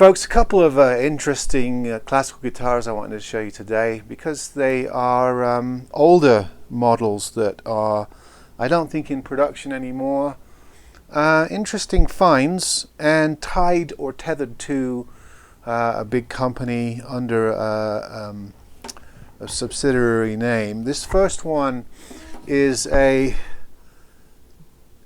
folks, a couple of interesting classical guitars I wanted to show you today, because they are older models that are, I don't think, in production anymore. Interesting finds, and tied or tethered to a big company under a subsidiary name. This first one is a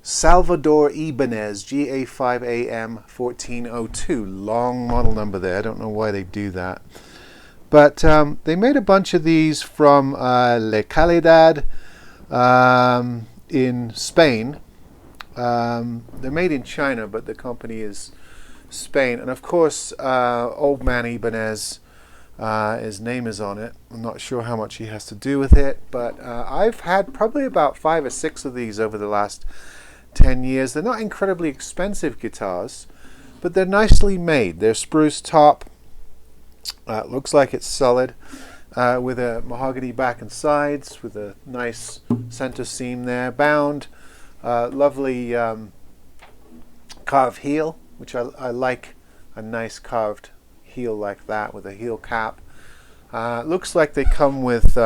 Salvador Ibanez GM5-AM-14-02. Long model number there. I don't know why they do that. But they made a bunch of these from La Calidad in Spain. They're made in China, but the company is Spain. And of course, old man Ibanez, his name is on it. I'm not sure how much he has to do with it, but I've had probably about 5 or 6 of these over the last 10 years. They're not incredibly expensive guitars, but they're nicely made. They're spruce top. Looks like it's solid, with a mahogany back and sides, with a nice center seam there. Bound, lovely carved heel, which I like, a nice carved heel like that with a heel cap. Looks like they come with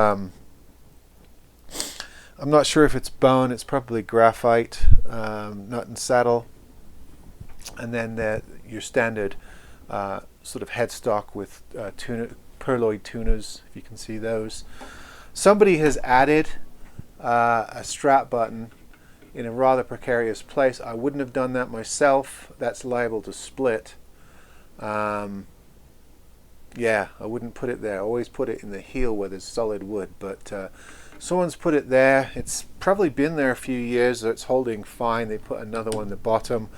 I'm not sure if it's bone, it's probably graphite, nut and saddle, and then your standard sort of headstock with perloid tuners, if you can see those. Somebody has added a strap button in a rather precarious place. I wouldn't have done that myself. That's liable to split. Yeah, I wouldn't put it there. I always put it in the heel where there's solid wood, but someone's put it there. It's probably been there a few years, so it's holding fine. They put another one at the bottom.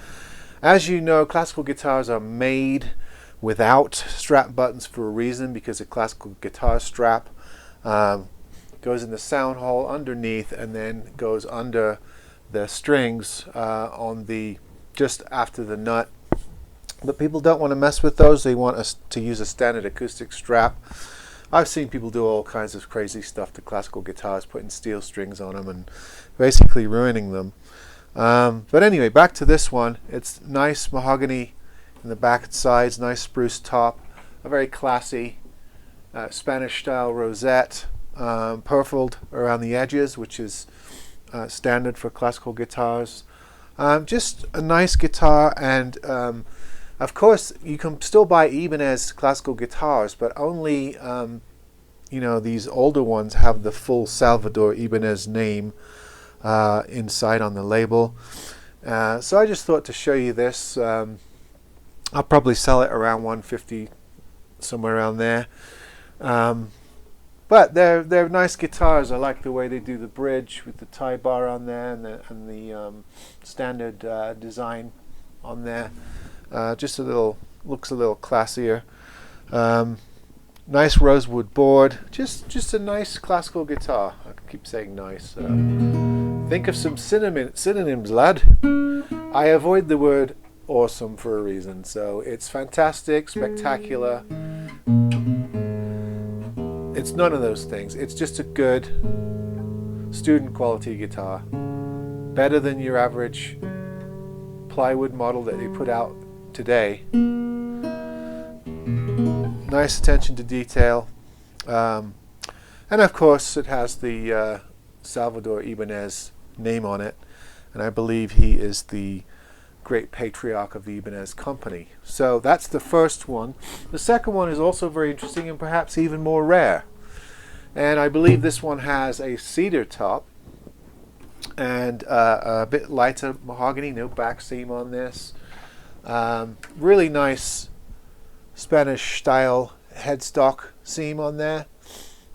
As you know, classical guitars are made without strap buttons for a reason, because a classical guitar strap goes in the sound hole underneath and then goes under the strings on the just after the nut. But people don't want to mess with those. They want us to use a standard acoustic strap. I've seen people do all kinds of crazy stuff to classical guitars, putting steel strings on them and basically ruining them. But anyway, back to this one. It's nice mahogany in the back and sides, nice spruce top, a very classy Spanish style rosette, purfled around the edges, which is standard for classical guitars. Just a nice guitar, and of course, you can still buy Ibanez classical guitars, but only these older ones have the full Salvador Ibanez name inside on the label. So I just thought to show you this. I'll probably sell it around $150, somewhere around there. But they're nice guitars. I like the way they do the bridge with the tie bar on there and the standard design on there. Just looks a little classier. Nice rosewood board. Just a nice classical guitar. I keep saying nice. Think of some synonyms, lad. I avoid the word awesome for a reason. So it's fantastic, spectacular. It's none of those things. It's just a good student quality guitar. Better than your average plywood model that they put out today. Nice attention to detail, and of course it has the Salvador Ibanez name on it, and I believe he is the great patriarch of the Ibanez company. So that's the first one. The second one is also very interesting and perhaps even more rare, and I believe this one has a cedar top and a bit lighter mahogany, no back seam on this. Really nice Spanish style headstock seam on there,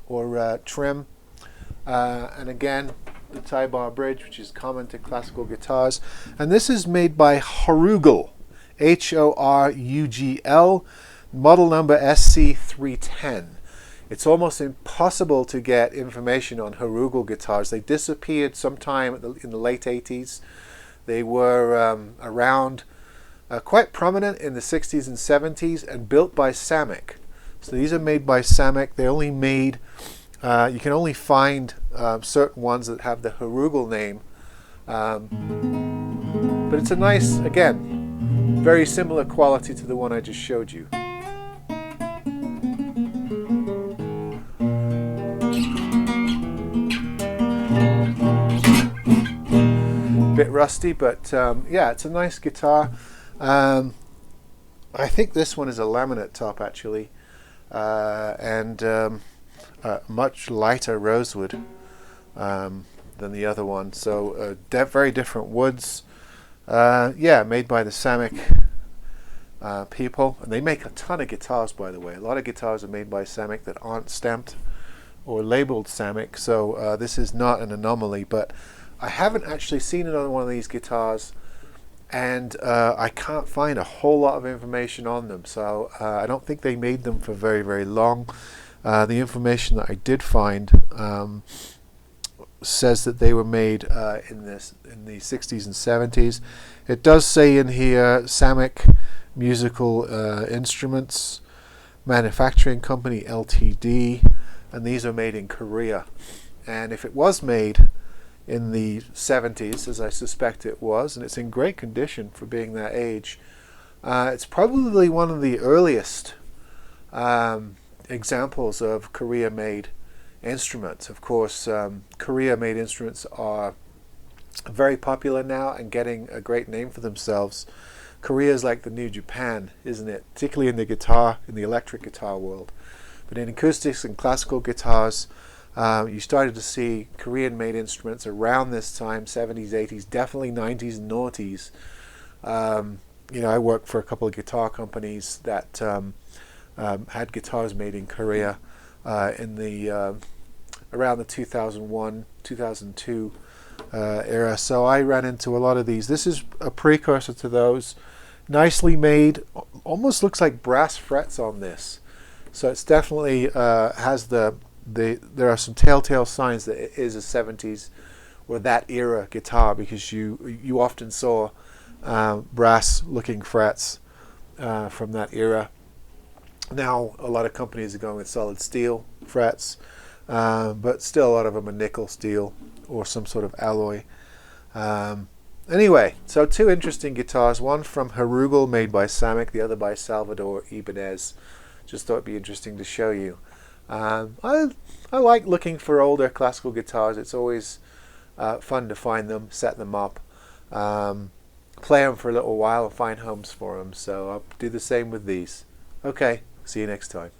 or trim, and again the tie bar bridge, which is common to classical guitars. And this is made by Horugel, Horugl, model number SC310. It's almost impossible to get information on Horugel guitars. They disappeared sometime in the late 80s. They were around, quite prominent in the 60s and 70s, and built by Samick. So these are made by Samick. They only made, you can only find certain ones that have the Horugel name. But it's a nice, again, Very similar quality to the one I just showed you. Bit rusty, but yeah, it's a nice guitar. I think this one is a laminate top actually, and much lighter rosewood than the other one. So very different woods. Yeah, made by the Samick people, and they make a ton of guitars, by the way. A lot of guitars are made by Samick that aren't stamped or labeled Samick, so this is not an anomaly. But I haven't actually seen another one of these guitars, and I can't find a whole lot of information on them, so I don't think they made them for very, very long. The information that I did find says that they were made in the 60s and 70s. It does say in here Samick Musical Instruments Manufacturing Company Ltd, and these are made in Korea. And if it was made in the 70s, as I suspect it was, and it's in great condition for being that age, it's probably one of the earliest examples of Korea-made instruments. Of course, Korea-made instruments are very popular now and getting a great name for themselves. Korea is like the new Japan, isn't it? Particularly in the electric guitar world. But in acoustics and classical guitars, you started to see Korean-made instruments around this time, 70s, 80s, definitely 90s and noughties. You know, I worked for a couple of guitar companies that had guitars made in Korea in the around the 2001, 2002 era. So I ran into a lot of these. This is a precursor to those. Nicely made, almost looks like brass frets on this. So it's definitely has there are some telltale signs that it is a 70s or that era guitar, because you often saw brass looking frets from that era. Now a lot of companies are going with solid steel frets, but still a lot of them are nickel steel or some sort of alloy. Anyway, so two interesting guitars, one from Horugel made by Samick, the other by Salvador Ibanez. Just thought it'd be interesting to show you. I like looking for older classical guitars. It's always fun to find them, set them up, play them for a little while and find homes for them. So I'll do the same with these. Okay, see you next time.